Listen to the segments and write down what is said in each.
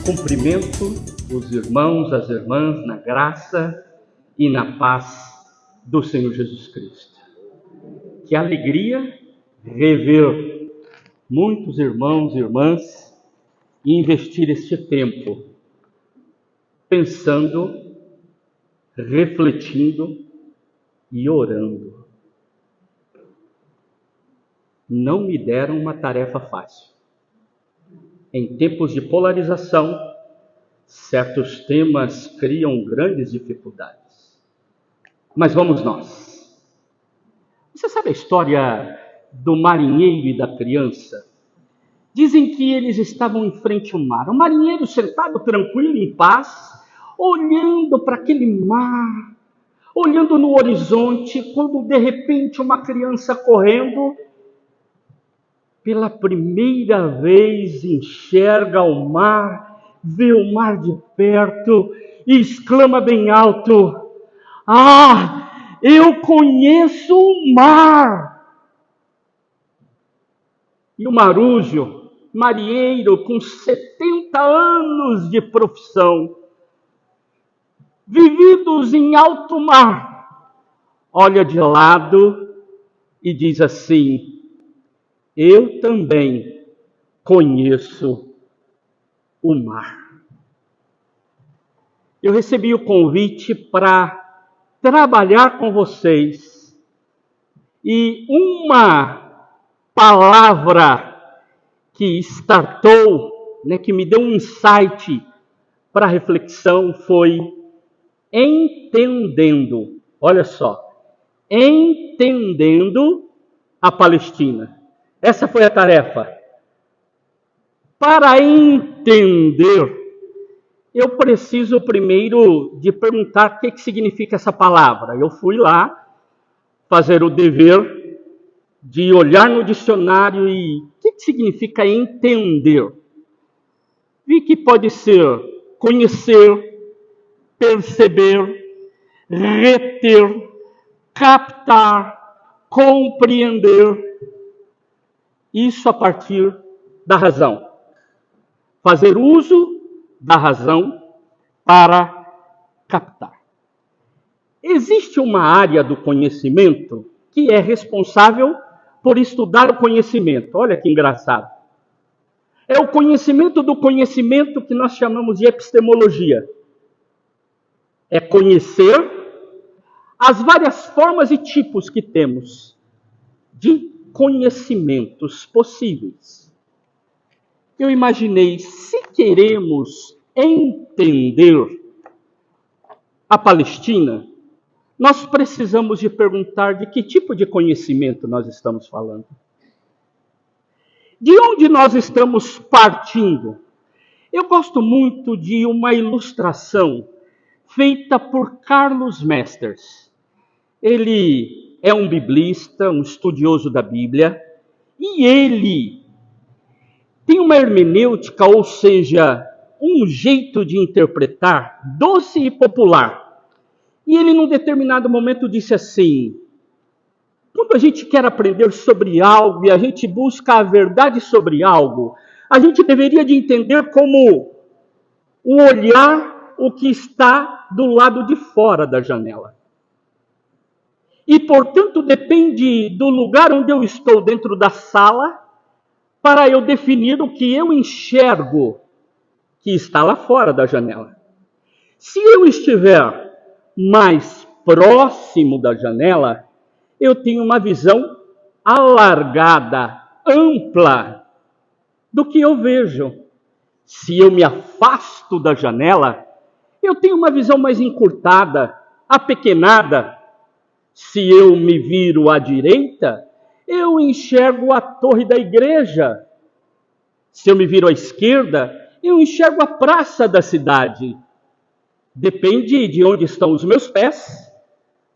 Cumprimento os irmãos, as irmãs, na graça e na paz do Senhor Jesus Cristo. Que alegria rever muitos irmãos e irmãs e investir este tempo pensando, refletindo e orando. Não me deram uma tarefa fácil. Em tempos de polarização, certos temas criam grandes dificuldades. Mas vamos nós. Você sabe a história do marinheiro e da criança? Dizem que eles estavam em frente ao mar. O marinheiro sentado tranquilo, em paz, olhando para aquele mar, olhando no horizonte, quando de repente uma criança correndo, pela primeira vez enxerga o mar, vê o mar de perto e exclama bem alto: "Ah, eu conheço o mar!" E o marujo, marinheiro com 70 anos de profissão, vividos em alto mar, olha de lado e diz assim: "Eu também conheço o mar." Eu recebi o convite para trabalhar com vocês e uma palavra que startou, que me deu um insight para a reflexão foi entendendo. Olha só, entendendo a Palestina. Essa foi a tarefa. Para entender, eu preciso primeiro de perguntar o que significa essa palavra. Eu fui lá fazer o dever de olhar no dicionário e o que significa entender. Vi que pode ser conhecer, perceber, reter, captar, compreender. Isso a partir da razão. Fazer uso da razão para captar. Existe uma área do conhecimento que é responsável por estudar o conhecimento. Olha que engraçado. É o conhecimento do conhecimento que nós chamamos de epistemologia. É conhecer as várias formas e tipos que temos de conhecimentos possíveis. Eu imaginei, se queremos entender a Palestina, nós precisamos de perguntar de que tipo de conhecimento nós estamos falando. De onde nós estamos partindo? Eu gosto muito de uma ilustração feita por Carlos Mesters. Ele é um biblista, um estudioso da Bíblia, e ele tem uma hermenêutica, ou seja, um jeito de interpretar doce e popular. E ele, num determinado momento, disse assim: quando a gente quer aprender sobre algo e a gente busca a verdade sobre algo, a gente deveria de entender como olhar o que está do lado de fora da janela. E, portanto, depende do lugar onde eu estou dentro da sala para eu definir o que eu enxergo que está lá fora da janela. Se eu estiver mais próximo da janela, eu tenho uma visão alargada, ampla do que eu vejo. Se eu me afasto da janela, eu tenho uma visão mais encurtada, apequenada. Se eu me viro à direita, eu enxergo a torre da igreja. Se eu me viro à esquerda, eu enxergo a praça da cidade. Depende de onde estão os meus pés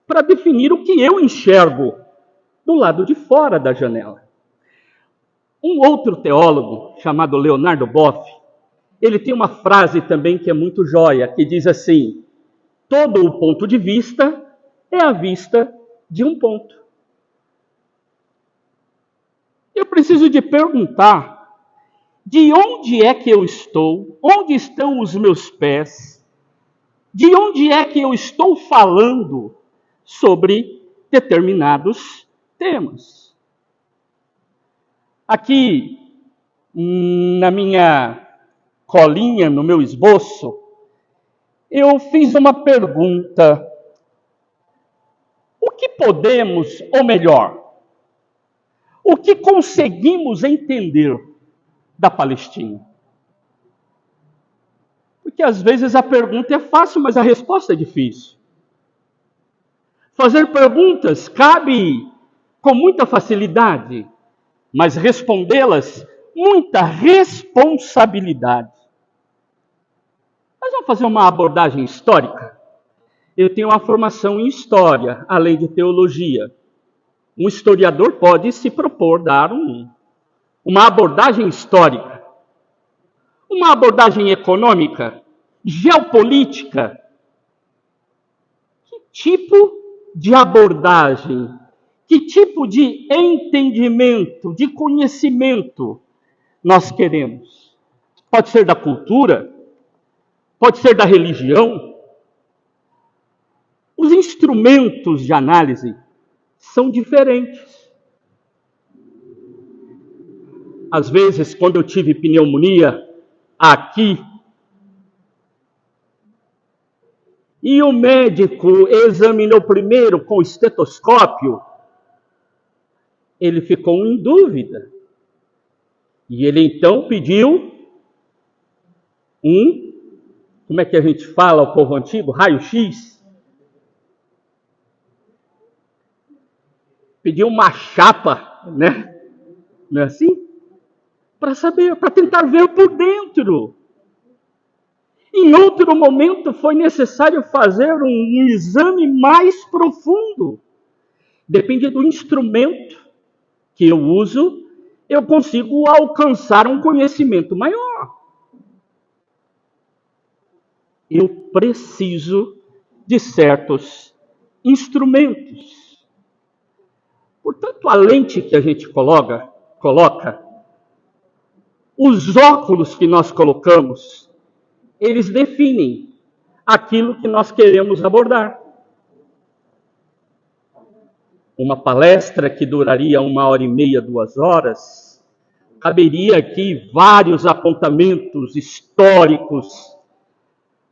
para definir o que eu enxergo do lado de fora da janela. Um outro teólogo, chamado Leonardo Boff, ele tem uma frase também que é muito jóia, que diz assim: todo o ponto de vista é a vista de um ponto. Eu preciso de perguntar de onde é que eu estou, onde estão os meus pés, de onde é que eu estou falando sobre determinados temas. Aqui, na minha colinha, no meu esboço, eu fiz uma pergunta. O que podemos, ou melhor, o que conseguimos entender da Palestina? Porque às vezes a pergunta é fácil, mas a resposta é difícil. Fazer perguntas cabe com muita facilidade, mas respondê-las, muita responsabilidade. Nós vamos fazer uma abordagem histórica. Eu tenho uma formação em história, além de teologia. Um historiador pode se propor dar uma abordagem histórica, uma abordagem econômica, geopolítica. Que tipo de abordagem, que tipo de entendimento, de conhecimento nós queremos? Pode ser da cultura, pode ser da religião. Os instrumentos de análise são diferentes. Às vezes, quando eu tive pneumonia aqui, e o médico examinou primeiro com o estetoscópio, ele ficou em dúvida. E ele então pediu como é que a gente fala, o povo antigo? Raio-X. Pediu uma chapa, né? Não é assim? Para saber, para tentar ver por dentro. Em outro momento foi necessário fazer um exame mais profundo. Depende do instrumento que eu uso, eu consigo alcançar um conhecimento maior. Eu preciso de certos instrumentos. Portanto, a lente que a gente coloca, os óculos que nós colocamos, eles definem aquilo que nós queremos abordar. Uma palestra que duraria 1h30, 2 horas, caberia aqui vários apontamentos históricos,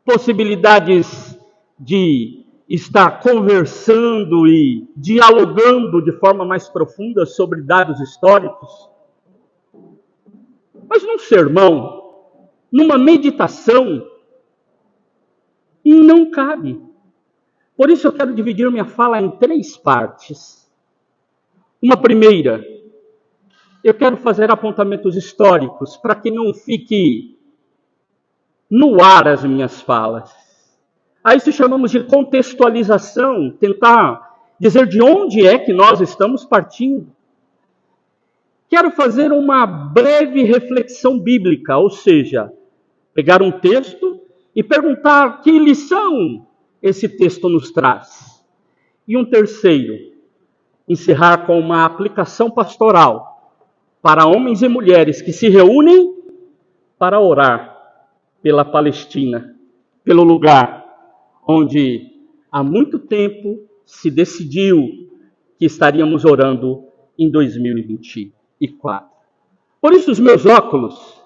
possibilidades de estar conversando e dialogando de forma mais profunda sobre dados históricos. Mas num sermão, numa meditação, não cabe. Por isso eu quero dividir minha fala em 3 partes. Uma primeira, eu quero fazer apontamentos históricos para que não fique no ar as minhas falas. A isso chamamos de contextualização, tentar dizer de onde é que nós estamos partindo. Quero fazer uma breve reflexão bíblica, ou seja, pegar um texto e perguntar que lição esse texto nos traz. E um terceiro, encerrar com uma aplicação pastoral para homens e mulheres que se reúnem para orar pela Palestina, pelo lugar onde há muito tempo se decidiu que estaríamos orando em 2024. Por isso os meus óculos,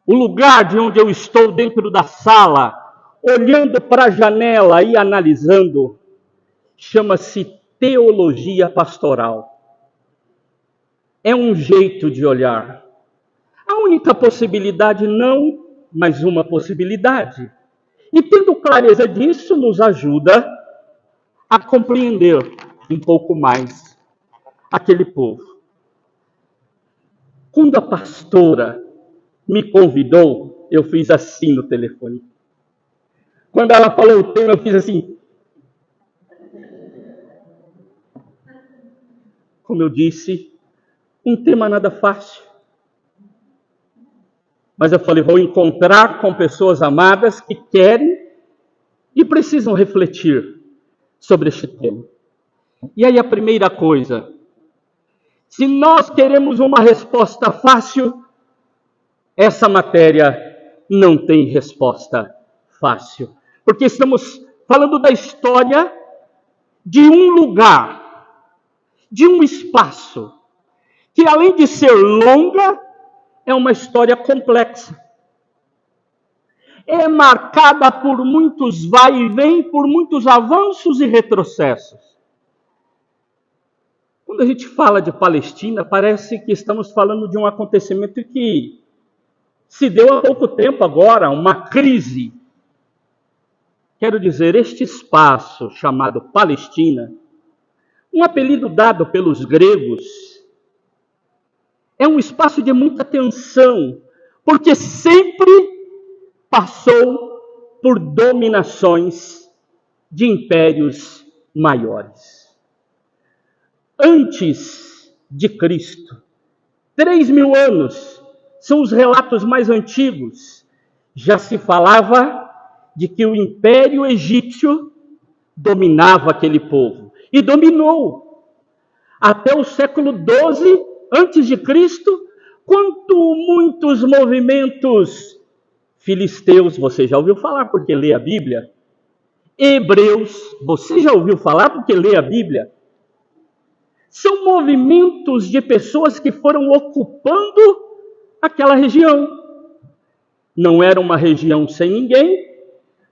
o lugar de onde eu estou dentro da sala, olhando para a janela e analisando, chama-se teologia pastoral. É um jeito de olhar. A única possibilidade não, mas uma possibilidade. E tendo clareza disso, nos ajuda a compreender um pouco mais aquele povo. Quando a pastora me convidou, eu fiz assim no telefone. Quando ela falou o tema, eu fiz assim. Como eu disse, um tema nada fácil. Mas eu falei, vou encontrar com pessoas amadas que querem e precisam refletir sobre este tema. E aí a primeira coisa, Se nós queremos uma resposta fácil, essa matéria não tem resposta fácil. Porque estamos falando da história de um lugar, de um espaço, que além de ser longa, é uma história complexa. É marcada por muitos vai e vem, por muitos avanços e retrocessos. Quando a gente fala de Palestina, parece que estamos falando de um acontecimento que se deu há pouco tempo agora, uma crise. Quero dizer, este espaço chamado Palestina, um apelido dado pelos gregos, é um espaço de muita tensão, porque sempre passou por dominações de impérios maiores. Antes de Cristo, 3.000 anos, são os relatos mais antigos, já se falava de que o Império Egípcio dominava aquele povo. E dominou até o século XII antes de Cristo, quando muitos movimentos filisteus, você já ouviu falar porque lê a Bíblia? Hebreus, você já ouviu falar porque lê a Bíblia? São movimentos de pessoas que foram ocupando aquela região. Não era uma região sem ninguém,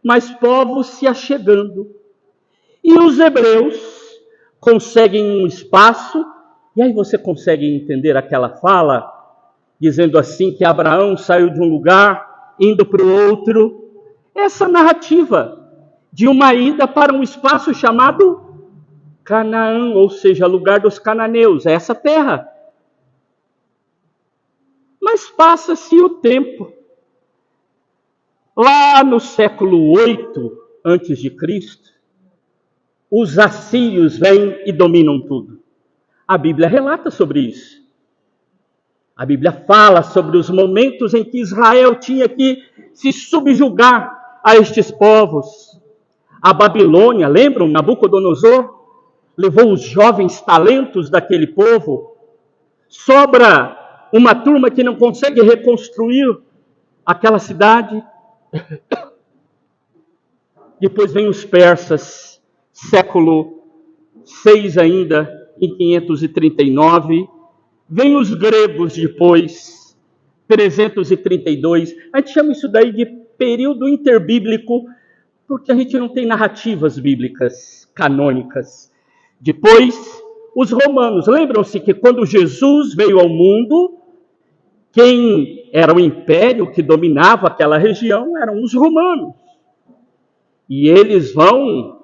mas povos se achegando. E os hebreus conseguem um espaço, e aí você consegue entender aquela fala, dizendo assim que Abraão saiu de um lugar, indo para o outro. Essa narrativa de uma ida para um espaço chamado Canaã, ou seja, lugar dos cananeus, é essa terra. Mas passa-se o tempo. Lá no século 8 antes de Cristo, os assírios vêm e dominam tudo. A Bíblia relata sobre isso. A Bíblia fala sobre os momentos em que Israel tinha que se subjugar a estes povos. A Babilônia, lembram? Nabucodonosor levou os jovens talentos daquele povo. Sobra uma turma que não consegue reconstruir aquela cidade. Depois vem os persas, século 6 ainda, em 539. Vem os gregos depois, 332. A gente chama isso daí de período interbíblico, porque a gente não tem narrativas bíblicas canônicas. Depois, os romanos. Lembram-se que quando Jesus veio ao mundo, quem era o império que dominava aquela região eram os romanos. E eles vão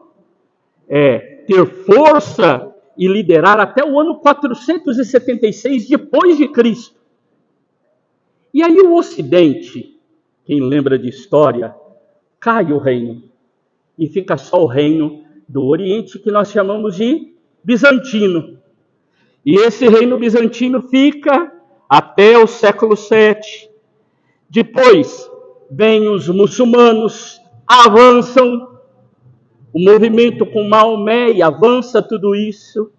ter força e liderar até o ano 476 depois de Cristo. E aí o Ocidente, quem lembra de história, cai o reino. E fica só o reino do Oriente, que nós chamamos de bizantino. E esse reino bizantino fica até o século VII. Depois, vêm os muçulmanos, avançam, o movimento com Maomé e avança tudo isso.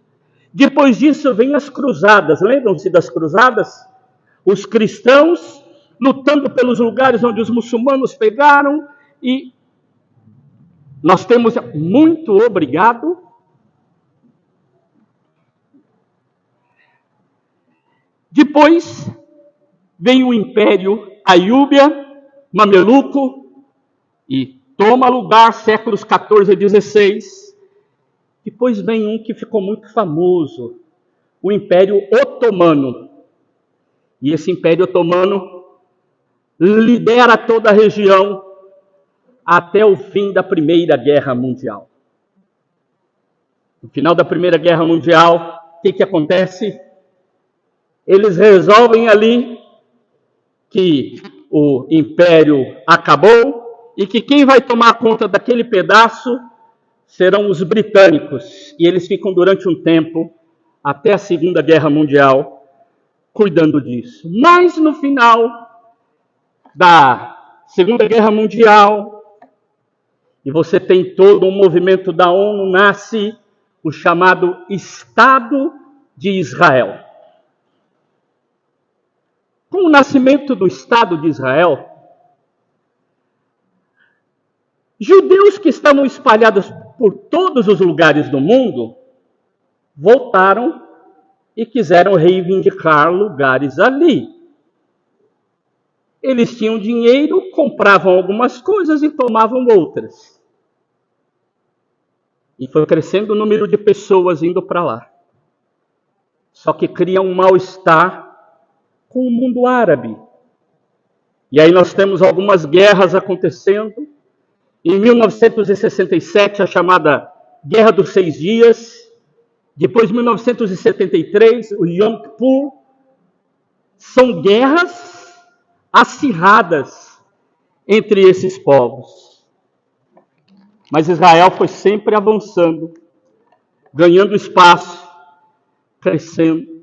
Depois disso, vêm as cruzadas. Lembram-se das cruzadas? Os cristãos lutando pelos lugares onde os muçulmanos pegaram. E nós temos, muito obrigado, depois vem o Império Aiúbia, Mameluco, e toma lugar séculos 14 e 16. Depois vem um que ficou muito famoso, o Império Otomano. E esse Império Otomano lidera toda a região até o fim da Primeira Guerra Mundial. No final da Primeira Guerra Mundial, o que acontece? Eles resolvem ali que o Império acabou e que quem vai tomar conta daquele pedaço serão os britânicos. E eles ficam durante um tempo, até a Segunda Guerra Mundial, cuidando disso. Mas no final da Segunda Guerra Mundial, e você tem todo um movimento da ONU, nasce o chamado Estado de Israel. Com o nascimento do Estado de Israel, judeus que estavam espalhados por todos os lugares do mundo voltaram e quiseram reivindicar lugares ali. Eles tinham dinheiro, compravam algumas coisas e tomavam outras. E foi crescendo o número de pessoas indo para lá. Só que cria um mal-estar com o mundo árabe. E aí nós temos algumas guerras acontecendo. Em 1967, a chamada Guerra dos 6 Dias. Depois, em 1973, o Yom Kippur. São guerras acirradas entre esses povos. Mas Israel foi sempre avançando, ganhando espaço, crescendo.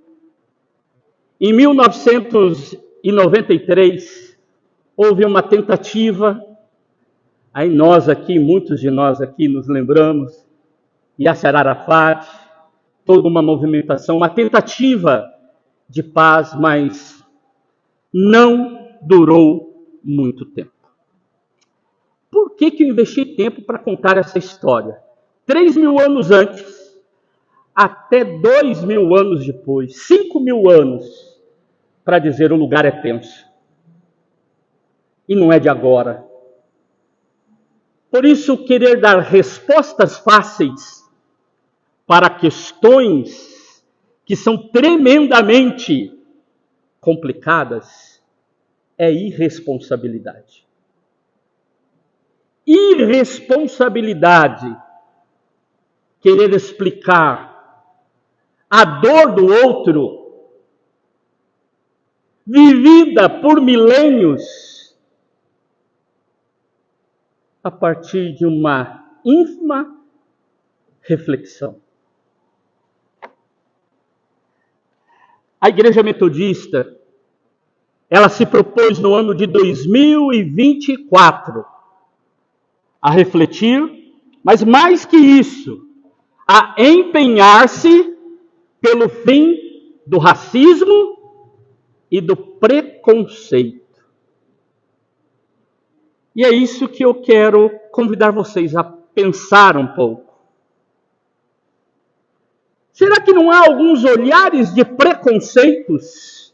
Em 1993, houve uma tentativa, aí muitos de nós aqui nos lembramos, Yasser Arafat, toda uma movimentação, uma tentativa de paz, mas não durou muito tempo. Por que eu investi tempo para contar essa história? 3.000 anos antes, até 2.000 anos depois, 5.000 anos, para dizer o lugar é tenso. E não é de agora. Por isso, querer dar respostas fáceis para questões que são tremendamente complicadas é irresponsabilidade. Irresponsabilidade, querer explicar a dor do outro, vivida por milênios, a partir de uma ínfima reflexão. A Igreja Metodista, ela se propôs no ano de 2024 a refletir, mas mais que isso, a empenhar-se pelo fim do racismo e do preconceito. E é isso que eu quero convidar vocês a pensar um pouco. Será que não há alguns olhares de preconceitos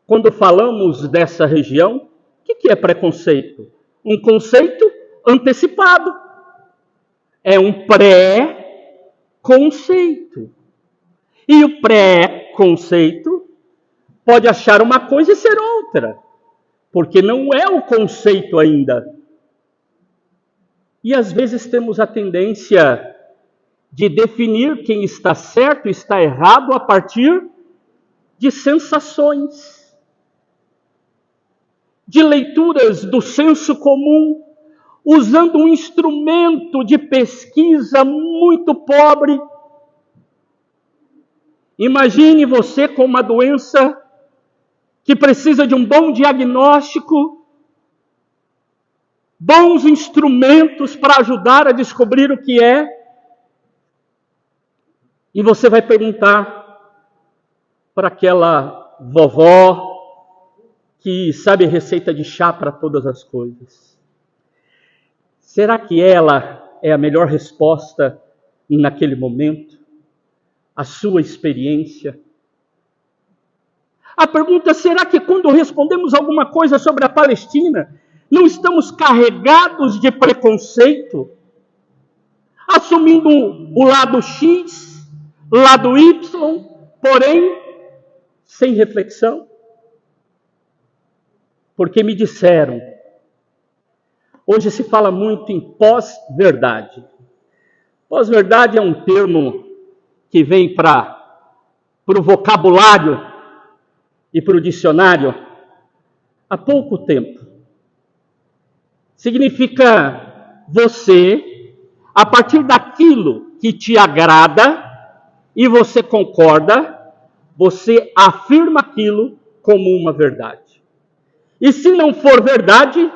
quando falamos dessa região? O que é preconceito? Um conceito antecipado. É um pré-conceito. E o pré-conceito pode achar uma coisa e ser outra, porque não é o conceito ainda. E às vezes temos a tendência de definir quem está certo e está errado a partir de sensações, de leituras do senso comum, usando um instrumento de pesquisa muito pobre. Imagine você com uma doença que precisa de um bom diagnóstico, bons instrumentos para ajudar a descobrir o que é, e você vai perguntar para aquela vovó que sabe receita de chá para todas as coisas. Será que ela é a melhor resposta naquele momento? A sua experiência? A pergunta, será que quando respondemos alguma coisa sobre a Palestina, não estamos carregados de preconceito? Assumindo o lado X, lado Y, porém, sem reflexão? Porque me disseram, hoje se fala muito em pós-verdade. Pós-verdade é um termo que vem para o vocabulário e para o dicionário há pouco tempo. Significa você, a partir daquilo que te agrada e você concorda, você afirma aquilo como uma verdade. E se não for verdade,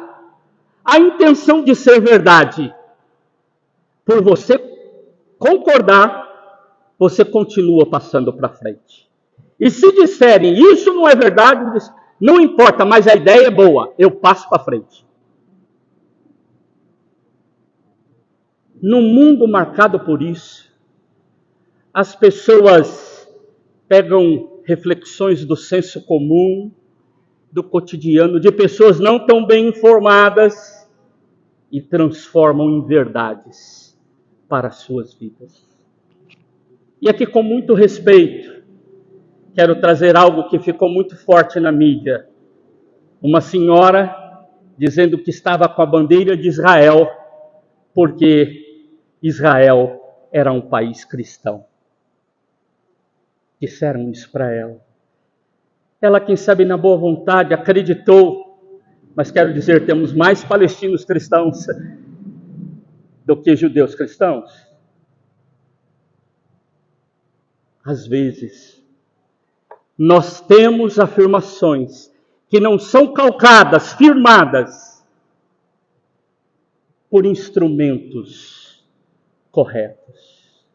a intenção de ser verdade, por você concordar, você continua passando para frente. E se disserem, isso não é verdade, Não importa, mas a ideia é boa, eu passo para frente. Num mundo marcado por isso, as pessoas pegam reflexões do senso comum, do cotidiano, de pessoas não tão bem informadas e transformam em verdades para as suas vidas. E aqui, com muito respeito, quero trazer algo que ficou muito forte na mídia. Uma senhora dizendo que estava com a bandeira de Israel porque Israel era um país cristão. Disseram isso para ela. Ela, quem sabe, na boa vontade, acreditou, mas quero dizer, temos mais palestinos cristãos do que judeus cristãos. Às vezes, nós temos afirmações que não são calcadas, firmadas por instrumentos corretos.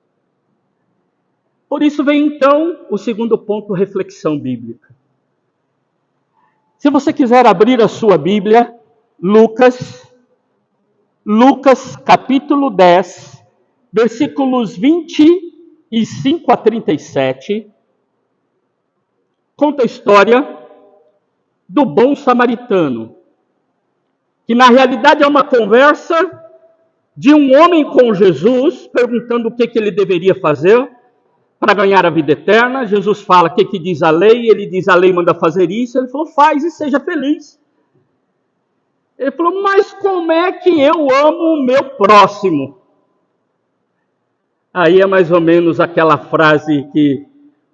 Por isso vem então o segundo ponto, reflexão bíblica. Se você quiser abrir a sua Bíblia, Lucas capítulo 10, versículos 25 a 37, conta a história do bom samaritano, que na realidade é uma conversa de um homem com Jesus, perguntando o que ele deveria fazer para ganhar a vida eterna. Jesus fala o que diz a lei, ele diz a lei manda fazer isso, ele falou, faz e seja feliz. Ele falou, mas como é que eu amo o meu próximo? Aí é mais ou menos aquela frase que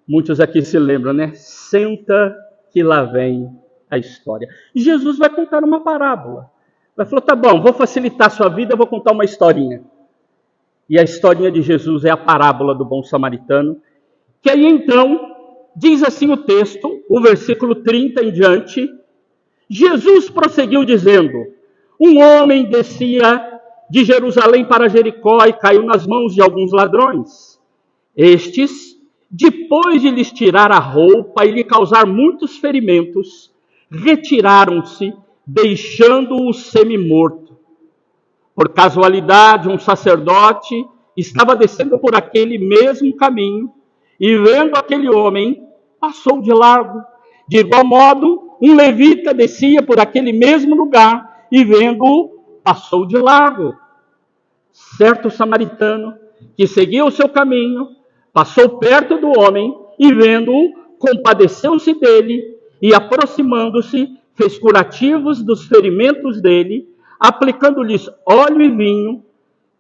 muitos aqui se lembram, né? Senta que lá vem a história. E Jesus vai contar uma parábola. Vai falar, tá bom, vou facilitar a sua vida, vou contar uma historinha. E a historinha de Jesus é a parábola do bom samaritano, que aí então, diz assim o texto, o versículo 30 em diante, Jesus prosseguiu dizendo, um homem descia de Jerusalém para Jericó e caiu nas mãos de alguns ladrões. Estes, depois de lhes tirar a roupa e lhe causar muitos ferimentos, retiraram-se, deixando-o semi-morto. Por casualidade, um sacerdote estava descendo por aquele mesmo caminho e, vendo aquele homem, passou de largo. De igual modo, um levita descia por aquele mesmo lugar e, vendo-o, passou de largo. Certo samaritano, que seguia o seu caminho, passou perto do homem e, vendo-o, compadeceu-se dele e, aproximando-se, fez curativos dos ferimentos dele, aplicando-lhes óleo e vinho.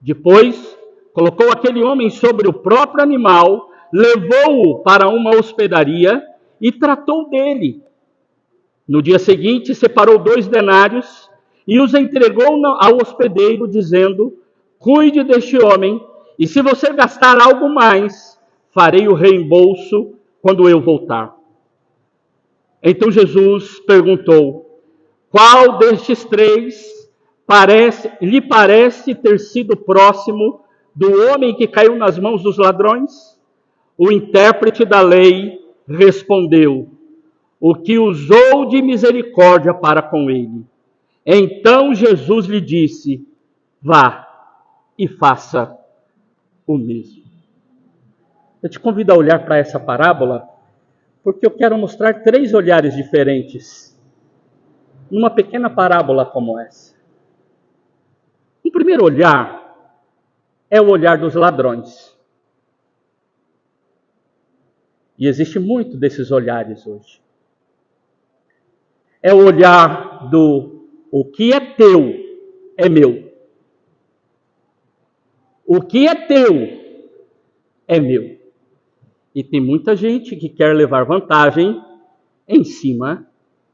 Depois, colocou aquele homem sobre o próprio animal, levou-o para uma hospedaria e tratou dele. No dia seguinte, separou 2 denários e os entregou ao hospedeiro, dizendo, cuide deste homem, e se você gastar algo mais, farei o reembolso quando eu voltar. Então Jesus perguntou, qual destes 3 lhe parece ter sido próximo do homem que caiu nas mãos dos ladrões? O intérprete da lei respondeu, o que usou de misericórdia para com ele. Então Jesus lhe disse, vá e faça o mesmo. Eu te convido a olhar para essa parábola, porque eu quero mostrar 3 olhares diferentes numa pequena parábola como essa. O primeiro olhar é o olhar dos ladrões. E existe muito desses olhares hoje. É o olhar do o que é teu é meu. O que é teu é meu. E tem muita gente que quer levar vantagem em cima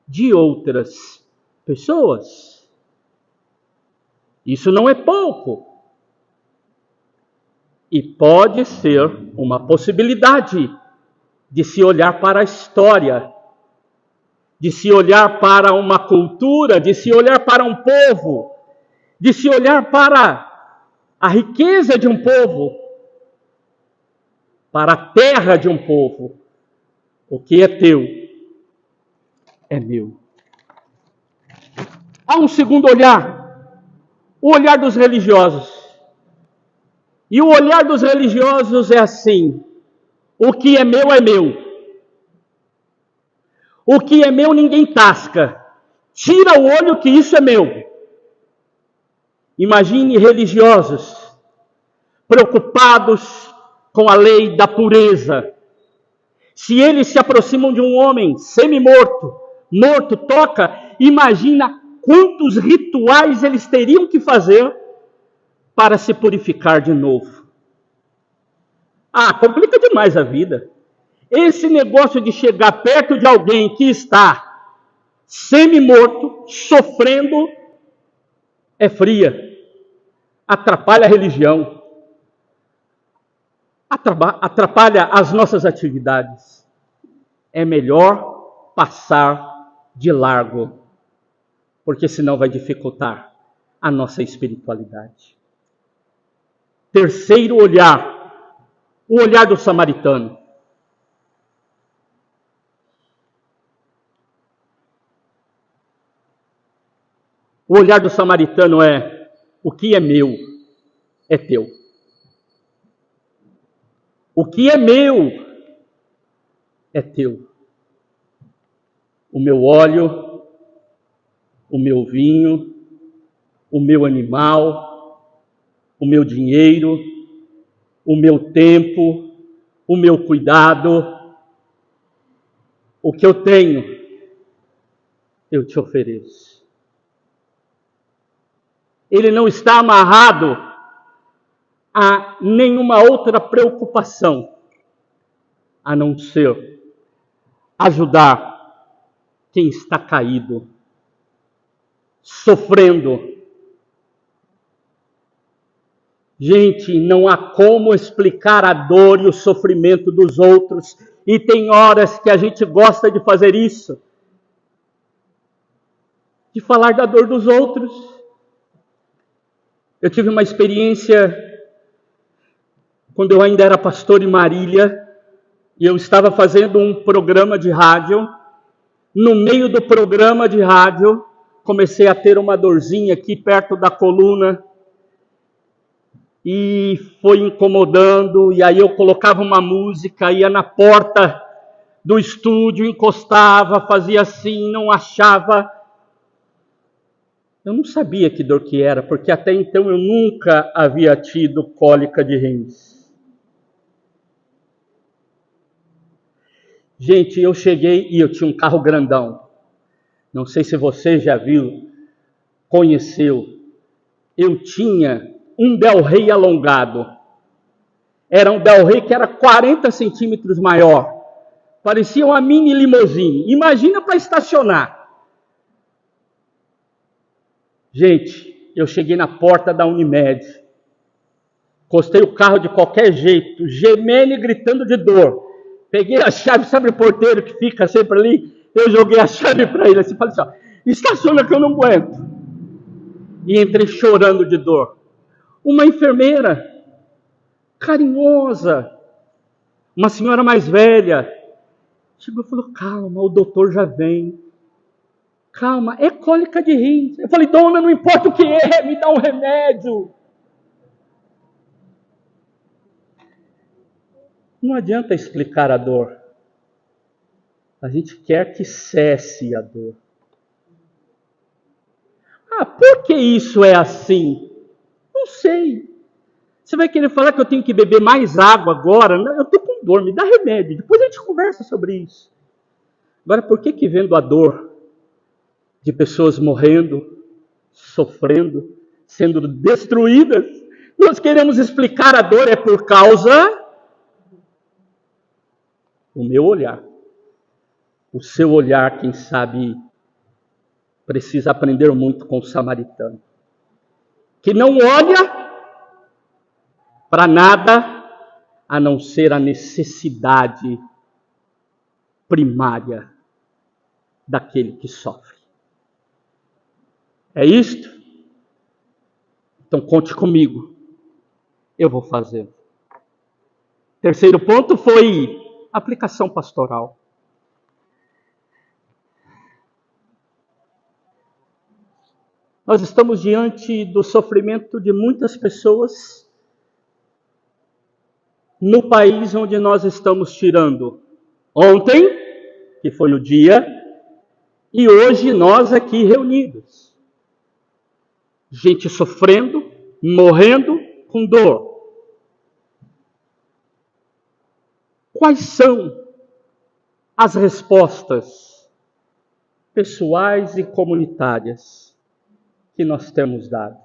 de outras pessoas. Isso não é pouco. E pode ser uma possibilidade de se olhar para a história, de se olhar para uma cultura, de se olhar para um povo, de se olhar para a riqueza de um povo, para a terra de um povo. O que é teu é meu. Há um segundo olhar, o olhar dos religiosos. E o olhar dos religiosos é assim: o que é meu é meu. O que é meu ninguém tasca. Tira o olho que isso é meu. Imagine religiosos preocupados com a lei da pureza. Se eles se aproximam de um homem semi-morto, morto, toca, imagina quantos rituais eles teriam que fazer para se purificar de novo. Complica demais a vida. Esse negócio de chegar perto de alguém que está semi-morto, sofrendo, é fria. Atrapalha a religião. Atrapalha as nossas atividades. É melhor passar de largo, porque senão vai dificultar a nossa espiritualidade. Terceiro olhar, o olhar do samaritano. O olhar do samaritano é: o que é meu é teu. O que é meu é teu. O meu óleo, o meu vinho, o meu animal, o meu dinheiro, o meu tempo, o meu cuidado, o que eu tenho, eu te ofereço. Ele não está amarrado a nenhuma outra preocupação, a não ser ajudar quem está caído, sofrendo. Gente, não há como explicar a dor e o sofrimento dos outros, e tem horas que a gente gosta de fazer isso, de falar da dor dos outros. Eu tive uma experiência quando eu ainda era pastor em Marília, e eu estava fazendo um programa de rádio. No meio do programa de rádio, comecei a ter uma dorzinha aqui perto da coluna, e foi incomodando, e aí eu colocava uma música, ia na porta do estúdio, encostava, fazia assim, não achava. Eu não sabia que dor que era, porque até então eu nunca havia tido cólica de rins. Gente, eu cheguei e eu tinha um carro grandão. Não sei se você já viu, conheceu. Eu tinha um Del Rey alongado. Era um Del Rey que era 40 centímetros maior. Parecia uma mini limousine. Imagina para estacionar. Gente, eu cheguei na porta da Unimed. Encostei o carro de qualquer jeito, gemendo e gritando de dor. Peguei a chave, sabe o porteiro que fica sempre ali? Eu joguei a chave para ele assim, falei assim, estaciona que eu não aguento. E entrei chorando de dor. Uma enfermeira, carinhosa, uma senhora mais velha, chegou e falou: calma, o doutor já vem. Calma, é cólica de rins. Eu falei: dona, não importa o que é, me dá um remédio. Não adianta explicar a dor. A gente quer que cesse a dor. Por que isso é assim? Não sei. Você vai querer falar que eu tenho que beber mais água agora? Não, eu estou com dor, me dá remédio. Depois a gente conversa sobre isso. Agora, por que vendo a dor de pessoas morrendo, sofrendo, sendo destruídas, nós queremos explicar a dor? É por causa do meu olhar. O seu olhar, quem sabe, precisa aprender muito com o samaritano, que não olha para nada a não ser a necessidade primária daquele que sofre. É isto? Então conte comigo. Eu vou fazer. Terceiro ponto foi aplicação pastoral. Nós estamos diante do sofrimento de muitas pessoas no país onde nós estamos tirando ontem, que foi o dia, e hoje nós aqui reunidos. Gente sofrendo, morrendo com dor. Quais são as respostas pessoais e comunitárias que nós temos dado?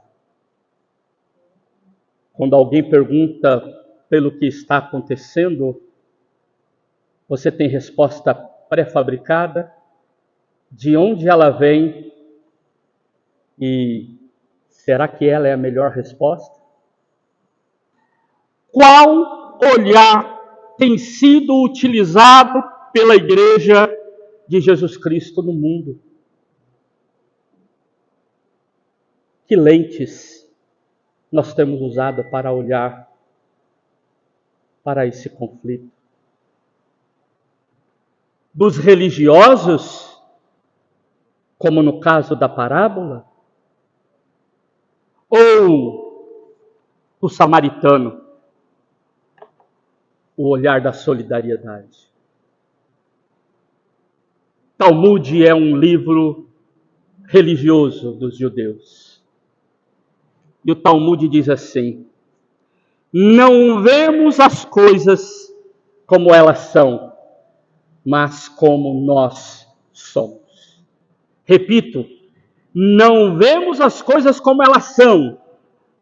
Quando alguém pergunta pelo que está acontecendo, você tem resposta pré-fabricada, de onde ela vem e será que ela é a melhor resposta? Qual olhar tem sido utilizado pela Igreja de Jesus Cristo no mundo? Que lentes nós temos usado para olhar para esse conflito? Dos religiosos, como no caso da parábola, ou do samaritano, o olhar da solidariedade? Talmud é um livro religioso dos judeus. E o Talmud diz assim: não vemos as coisas como elas são, mas como nós somos. Repito, não vemos as coisas como elas são,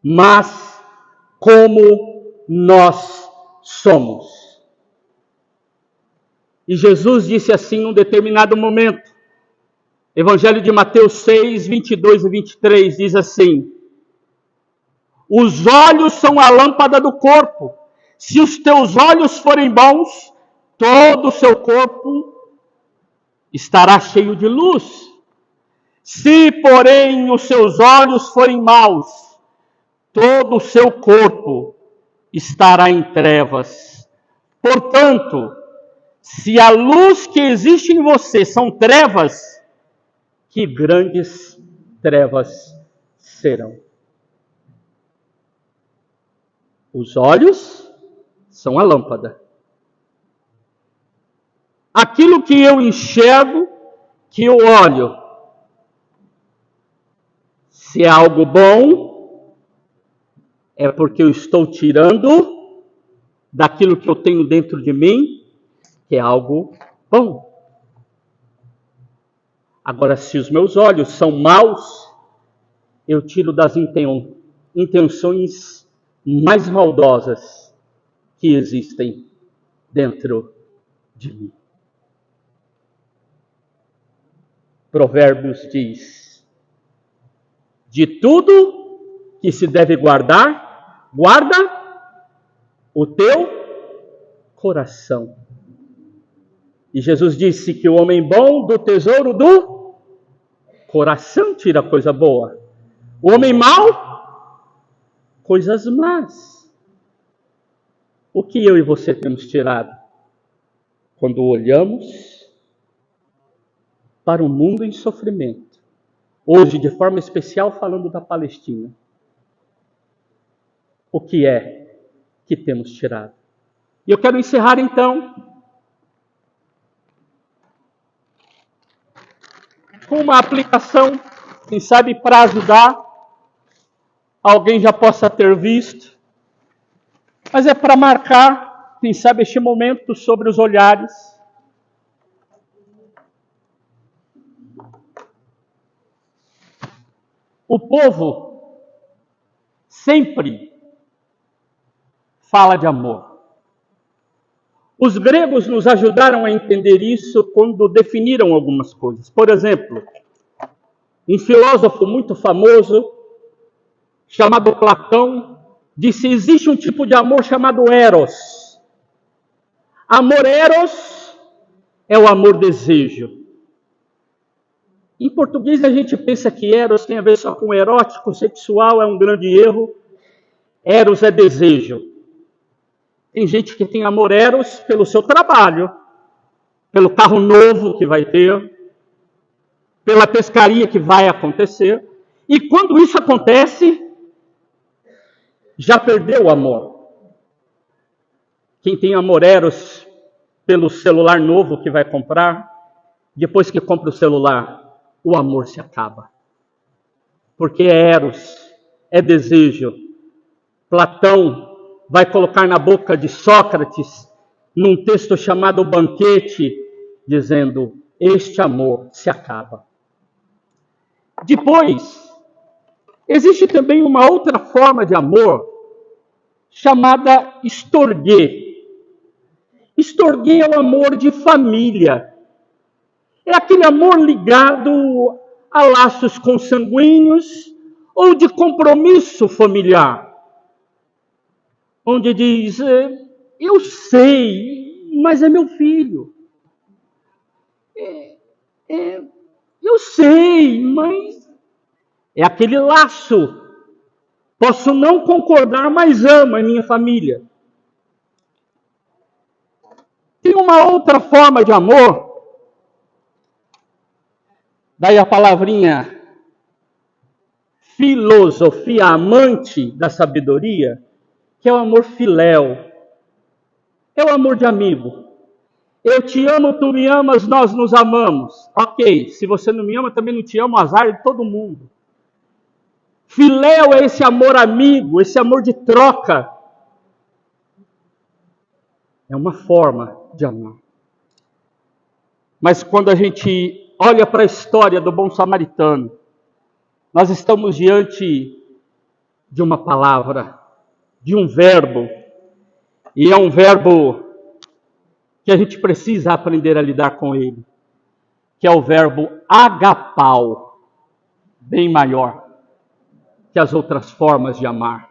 mas como nós somos. E Jesus disse assim em um determinado momento, Evangelho de Mateus 6, 22 e 23, diz assim: os olhos são a lâmpada do corpo. Se os teus olhos forem bons, todo o seu corpo estará cheio de luz. Se, porém, os seus olhos forem maus, todo o seu corpo estará em trevas. Portanto, se a luz que existe em você são trevas, que grandes trevas serão. Os olhos são a lâmpada. Aquilo que eu enxergo, que eu olho, se é algo bom, é porque eu estou tirando daquilo que eu tenho dentro de mim, que é algo bom. Agora, se os meus olhos são maus, eu tiro das intenções mais maldosas que existem dentro de mim. Provérbios diz: de tudo que se deve guardar, guarda o teu coração. E Jesus disse que o homem bom do tesouro do coração tira coisa boa. O homem mau, coisas más. O que eu e você temos tirado? Quando olhamos para o mundo em sofrimento. Hoje, de forma especial, falando da Palestina. O que é que temos tirado? E eu quero encerrar, então, com uma aplicação, quem sabe para ajudar, alguém já possa ter visto, mas é para marcar, quem sabe, este momento sobre os olhares. O povo sempre fala de amor. Os gregos nos ajudaram a entender isso quando definiram algumas coisas. Por exemplo, um filósofo muito famoso, chamado Platão, disse: existe um tipo de amor chamado eros. Amor eros é o amor-desejo. Em português a gente pensa que eros tem a ver só com erótico, sexual, é um grande erro. Eros é desejo. Tem gente que tem amor eros pelo seu trabalho, pelo carro novo que vai ter, pela pescaria que vai acontecer. E quando isso acontece, já perdeu o amor. Quem tem amor eros pelo celular novo que vai comprar, depois que compra o celular, o amor se acaba. Porque é eros, é desejo. Platão vai colocar na boca de Sócrates, num texto chamado O Banquete, dizendo: este amor se acaba. Depois, existe também uma outra forma de amor, chamada storge. Storge é o amor de família. É aquele amor ligado a laços consanguíneos ou de compromisso familiar. Onde diz, eu sei, mas é meu filho. Eu sei, mas é aquele laço. Posso não concordar, mas amo a minha família. Tem uma outra forma de amor. Daí a palavrinha filosofia, amante da sabedoria, que é o amor filéu. É o amor de amigo. Eu te amo, tu me amas, nós nos amamos. Ok, se você não me ama, também não te amo, azar de todo mundo. Filéu é esse amor amigo, esse amor de troca. É uma forma de amar. Mas quando a gente olha para a história do bom samaritano, nós estamos diante de uma palavra, de um verbo, e é um verbo que a gente precisa aprender a lidar com ele, que é o verbo agapau, bem maior que as outras formas de amar.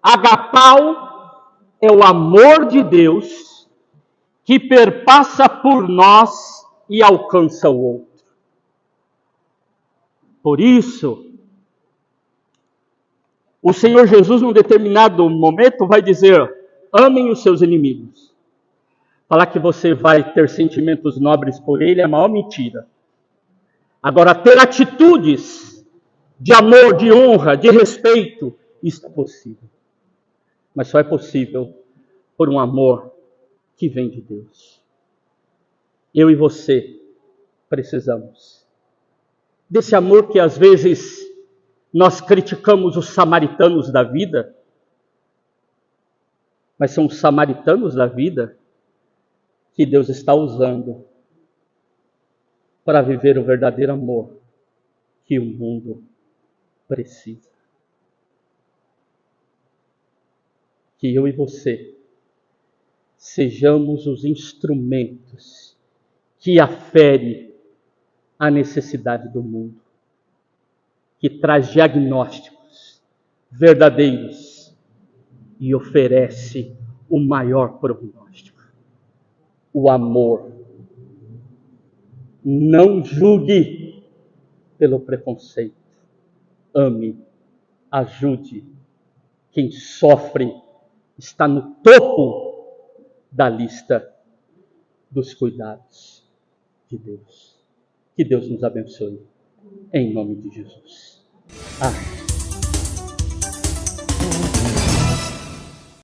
Agapau é o amor de Deus que perpassa por nós e alcança o outro. Por isso, o Senhor Jesus, num determinado momento, vai dizer: amem os seus inimigos. Falar que você vai ter sentimentos nobres por ele é a maior mentira. Agora, ter atitudes de amor, de honra, de respeito, isso é possível. Mas só é possível por um amor que vem de Deus. Eu e você precisamos desse amor que às vezes nós criticamos os samaritanos da vida, mas são os samaritanos da vida que Deus está usando para viver o verdadeiro amor que o mundo precisa. Que eu e você sejamos os instrumentos que afere a necessidade do mundo, que traz diagnósticos verdadeiros e oferece o maior prognóstico: o amor. Não julgue pelo preconceito. Ame, ajude. Quem sofre está no topo da lista dos cuidados de Deus. Que Deus nos abençoe. Em nome de Jesus. Amém.